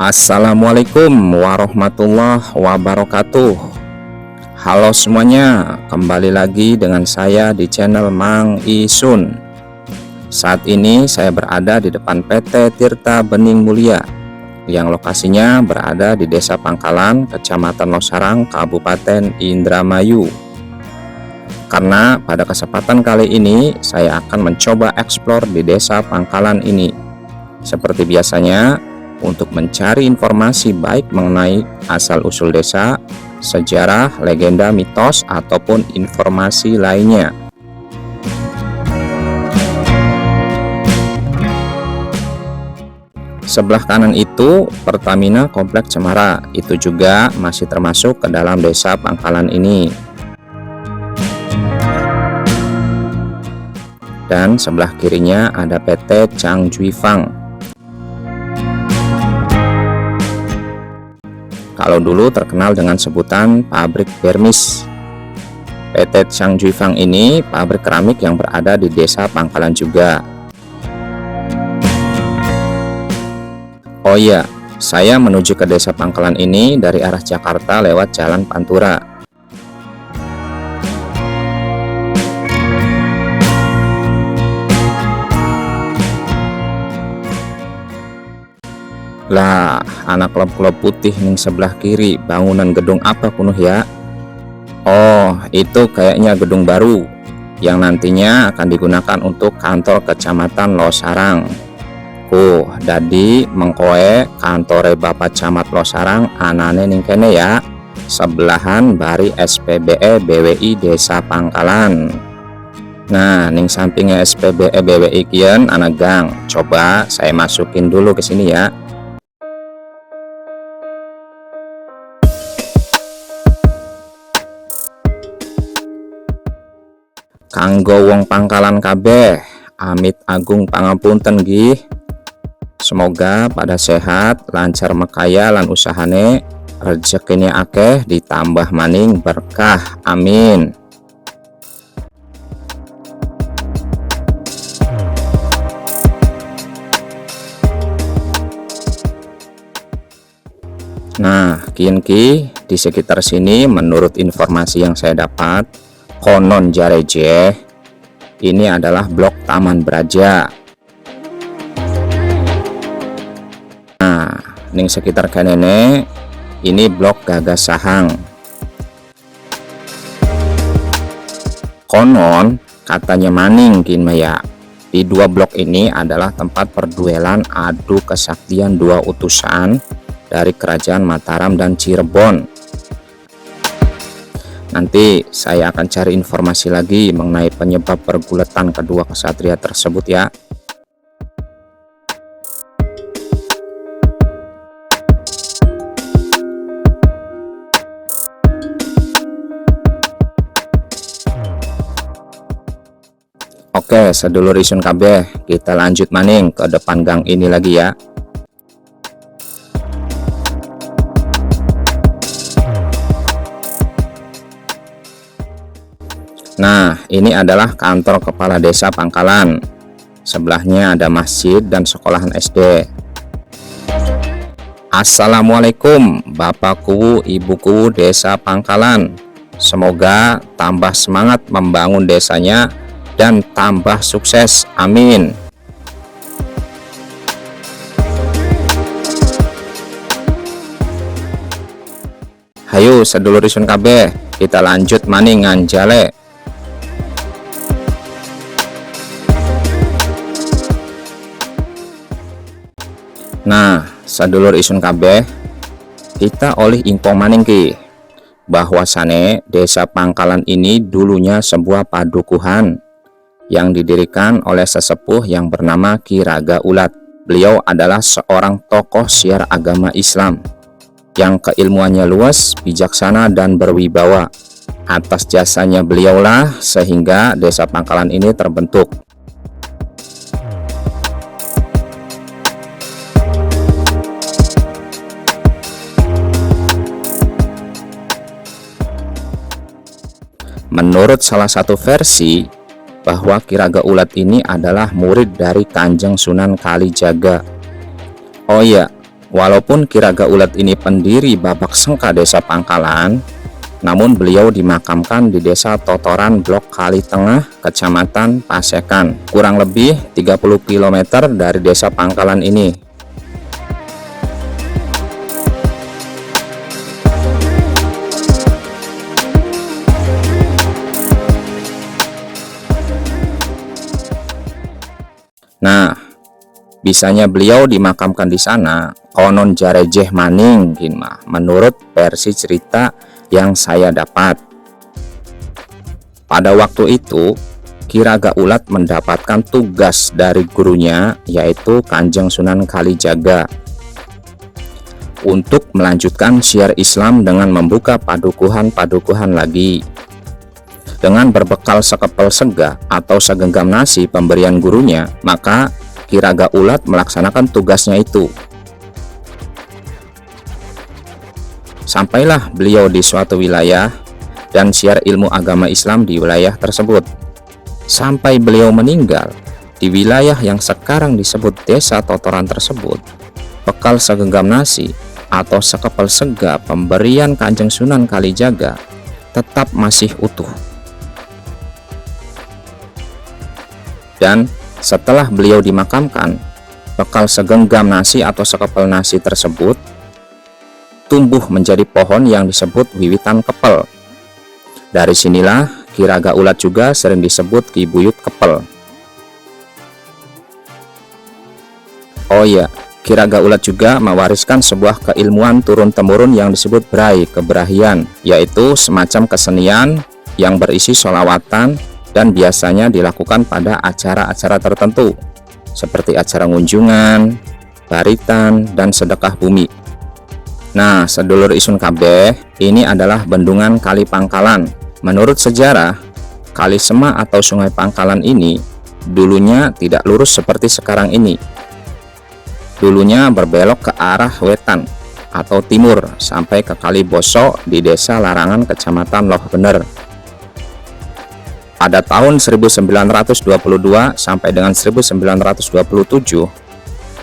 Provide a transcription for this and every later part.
Assalamualaikum warahmatullahi wabarakatuh. Halo semuanya, kembali lagi dengan saya di channel Mang Isun. Saat ini saya berada di depan PT Tirta Bening Mulia yang lokasinya berada di Desa Pangkalan, Kecamatan Losarang, Kabupaten Indramayu. Karena pada kesempatan kali ini saya akan mencoba eksplor di Desa Pangkalan ini. Seperti biasanya, untuk mencari informasi baik mengenai asal-usul desa, sejarah, legenda, mitos, ataupun informasi lainnya. Sebelah kanan itu Pertamina Komplek Cemara, itu juga masih termasuk ke dalam Desa Pangkalan ini. Dan sebelah kirinya ada PT Changjuifang. Kalau dulu terkenal dengan sebutan pabrik Permis. PT Changjuifang ini pabrik keramik yang berada di Desa Pangkalan juga. Oh iya, saya menuju ke Desa Pangkalan ini dari arah Jakarta lewat Jalan Pantura. Lah, anak klub-klub putih ning sebelah kiri, bangunan gedung apa kuno ya? Oh, itu kayaknya gedung baru yang nantinya akan digunakan untuk kantor Kecamatan Losarang. Dadi mengkoe kantore Bapak Camat Losarang anane ning kene ya, sebelahan bari SPBE BWI Desa Pangkalan. Nah, ning sampingnya SPBE BWI kian anak gang. Coba saya masukin dulu ke sini ya. Kanggo wong Pangkalan kabeh, amit agung pangapunten nggih. Semoga pada sehat, lancar mekaya lan usahane, rezekine akeh ditambah maning berkah. Amin. Nah, kian ki di sekitar sini menurut informasi yang saya dapat, konon jareje ini adalah blok Taman Braja. Nah, ning sekitar kanene ini blok Gagas Sahang. Konon katanya maning kin maya, di dua blok ini adalah tempat perduelan adu kesaktian dua utusan dari kerajaan Mataram dan Cirebon. Nanti saya akan cari informasi lagi mengenai penyebab pergulatan kedua kesatria tersebut ya. Oke, sedulur isun kabeh, kita lanjut maning ke depan gang ini lagi ya. Nah, ini adalah kantor kepala desa Pangkalan. Sebelahnya ada masjid dan sekolahan SD. Assalamualaikum Bapakku, Ibuku Desa Pangkalan. Semoga tambah semangat membangun desanya dan tambah sukses. Amin. Hayu sedulur isun kabeh, kita lanjut maning nganjale. Nah, sadulur isun kabeh, kita oleh info maning ki bahwasane Desa Pangkalan ini dulunya sebuah padukuhan yang didirikan oleh sesepuh yang bernama Ki Raga Ulat. Beliau adalah seorang tokoh syiar agama Islam yang keilmuannya luas, bijaksana, dan berwibawa. Atas jasanya beliaulah sehingga Desa Pangkalan ini terbentuk. Menurut salah satu versi, bahwa Ki Raga Ulat ini adalah murid dari Kanjeng Sunan Kalijaga. Oh iya, Walaupun Ki Raga Ulat ini pendiri Babak Sengka Desa Pangkalan, namun beliau dimakamkan di Desa Totoran Blok Kali Tengah, Kecamatan Pasekan, kurang lebih 30 km dari Desa Pangkalan ini. Nah, bisanya beliau dimakamkan di sana konon jarejeh maning mah, menurut versi cerita yang saya dapat. Pada waktu itu Ki Raga Ulat mendapatkan tugas dari gurunya, yaitu Kanjeng Sunan Kalijaga, untuk melanjutkan syiar Islam dengan membuka padukuhan-padukuhan lagi. Dengan berbekal sekepel sega atau segenggam nasi pemberian gurunya, maka Ki Raga Ulat melaksanakan tugasnya itu. Sampailah beliau di suatu wilayah dan syiar ilmu agama Islam di wilayah tersebut. Sampai beliau meninggal di wilayah yang sekarang disebut Desa Totoran tersebut, bekal segenggam nasi atau sekepel sega pemberian Kanjeng Sunan Kalijaga tetap masih utuh. Dan setelah beliau dimakamkan, bekal segenggam nasi atau sekepel nasi tersebut tumbuh menjadi pohon yang disebut wiwitan kepel. Dari sinilah Ki Raga Ulat juga sering disebut Ki Buyut Kepel. Oh ya, Ki Raga Ulat juga mewariskan sebuah keilmuan turun-temurun yang disebut brai kebrahian, yaitu semacam kesenian yang berisi sholawatan dan biasanya dilakukan pada acara-acara tertentu seperti acara ngunjungan, baritan, dan sedekah bumi. Nah, sedulur isun kabeh, ini adalah bendungan Kali Pangkalan. Menurut sejarah, Kali Sema atau Sungai Pangkalan ini dulunya tidak lurus seperti sekarang ini. Dulunya berbelok ke arah wetan atau timur sampai ke Kali Boso di Desa Larangan, Kecamatan Loh Bener. Pada tahun 1922 sampai dengan 1927,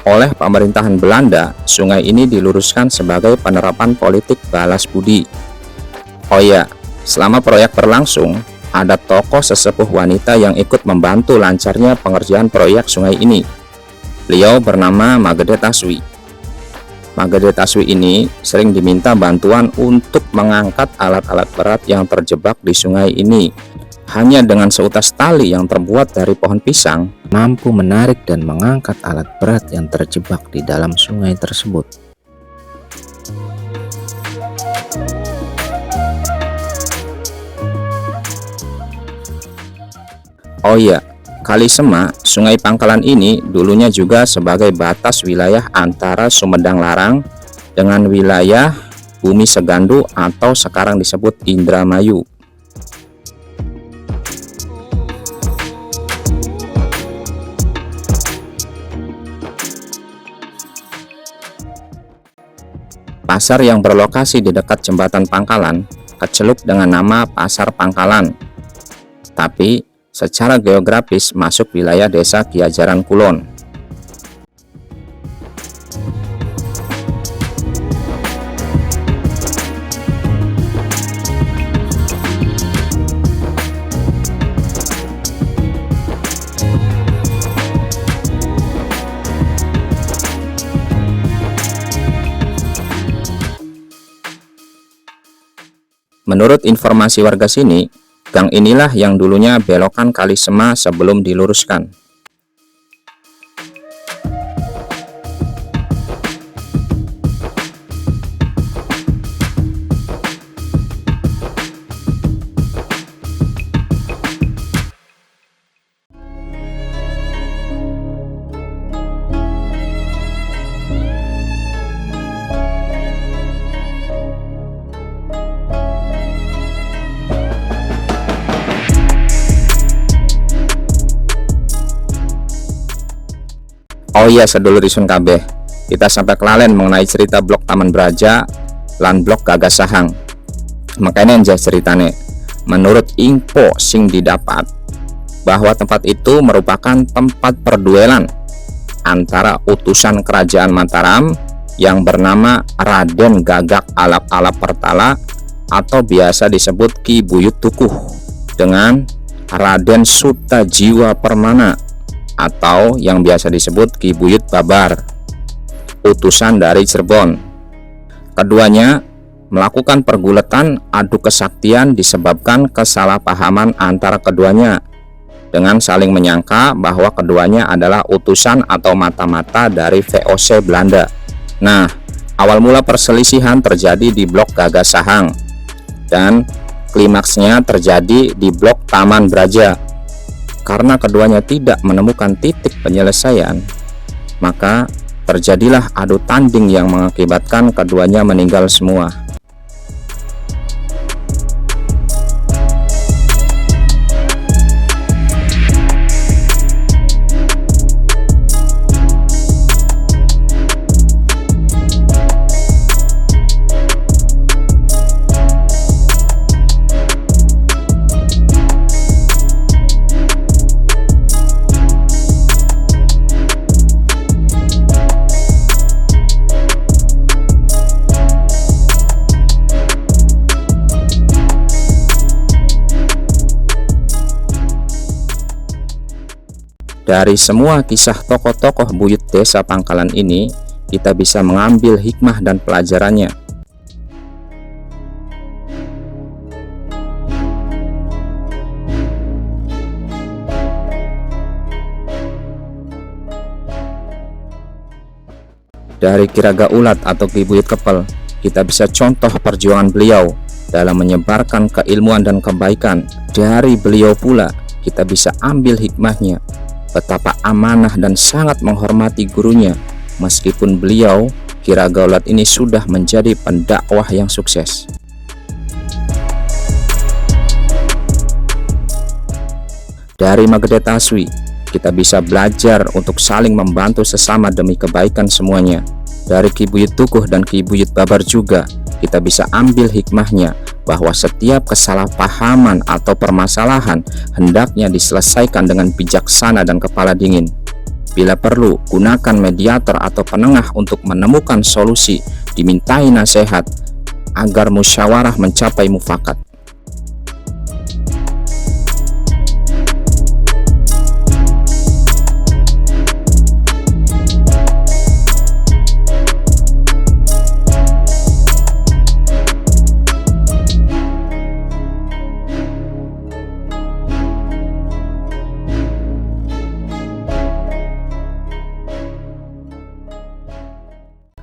oleh pemerintahan Belanda, sungai ini diluruskan sebagai penerapan politik balas budi. Oh ya, selama proyek berlangsung, ada tokoh sesepuh wanita yang ikut membantu lancarnya pengerjaan proyek sungai ini. Beliau bernama Magede Taswi. Magede Taswi ini sering diminta bantuan untuk mengangkat alat-alat berat yang terjebak di sungai ini. Hanya dengan seutas tali yang terbuat dari pohon pisang, mampu menarik dan mengangkat alat berat yang terjebak di dalam sungai tersebut. Oh iya, Kali Sema, Sungai Pangkalan ini dulunya juga sebagai batas wilayah antara Sumedang Larang dengan wilayah Bumi Segandu atau sekarang disebut Indramayu. Pasar yang berlokasi di dekat jembatan Pangkalan keceluk dengan nama Pasar Pangkalan, tapi secara geografis masuk wilayah Desa Kiajaran Kulon. Menurut informasi warga sini, gang inilah yang dulunya belokan Kali Sema sebelum diluruskan. Oh iya sedulur isun kabeh, kita sampai kelalen mengenai cerita blok Taman Braja lan blok Gagas Sahang. Makanya yang ceritane, menurut info sing didapat, bahwa tempat itu merupakan tempat perduelan antara utusan kerajaan Mataram yang bernama Raden Gagak Alap-Alap Pertala atau biasa disebut Ki Buyut Tukuh, dengan Raden Sutajiwa Permana atau yang biasa disebut Ki Buyut Babar, utusan dari Cirebon. Keduanya melakukan pergulatan adu kesaktian disebabkan kesalahpahaman antara keduanya, dengan saling menyangka bahwa keduanya adalah utusan atau mata-mata dari VOC Belanda. Nah, awal mula perselisihan terjadi di blok Gagas Sahang dan klimaksnya terjadi di blok Taman Braja. Karena keduanya tidak menemukan titik penyelesaian, maka terjadilah adu tanding yang mengakibatkan keduanya meninggal semua. Dari semua kisah tokoh-tokoh buyut desa Pangkalan ini, kita bisa mengambil hikmah dan pelajarannya. Dari Ki Raga Ulat atau Ki Buyut Kepel, kita bisa contoh perjuangan beliau dalam menyebarkan keilmuan dan kebaikan. Dari beliau pula kita bisa ambil hikmahnya, betapa amanah dan sangat menghormati gurunya, meskipun beliau, Ki Raga Ulat ini, sudah menjadi pendakwah yang sukses. Dari Magede Taswi, kita bisa belajar untuk saling membantu sesama demi kebaikan semuanya. Dari Ki Buyut Tukuh dan Ki Buyut Babar juga, kita bisa ambil hikmahnya bahwa setiap kesalahpahaman atau permasalahan hendaknya diselesaikan dengan bijaksana dan kepala dingin. Bila perlu, gunakan mediator atau penengah untuk menemukan solusi, dimintai nasihat agar musyawarah mencapai mufakat.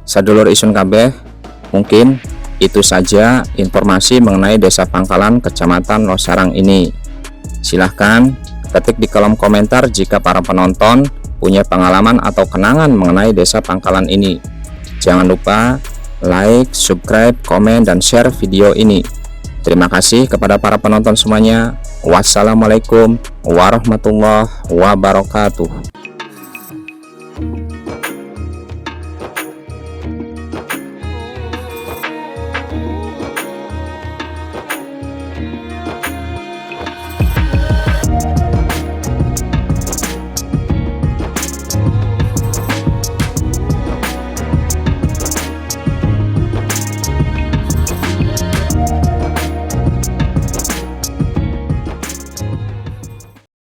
Sadulur isun kabeh, mungkin itu saja informasi mengenai Desa Pangkalan, Kecamatan Losarang ini. Silahkan ketik di kolom komentar jika para penonton punya pengalaman atau kenangan mengenai Desa Pangkalan ini. Jangan lupa like, subscribe, komen, dan share video ini. Terima kasih kepada para penonton semuanya. Wassalamualaikum warahmatullahi wabarakatuh.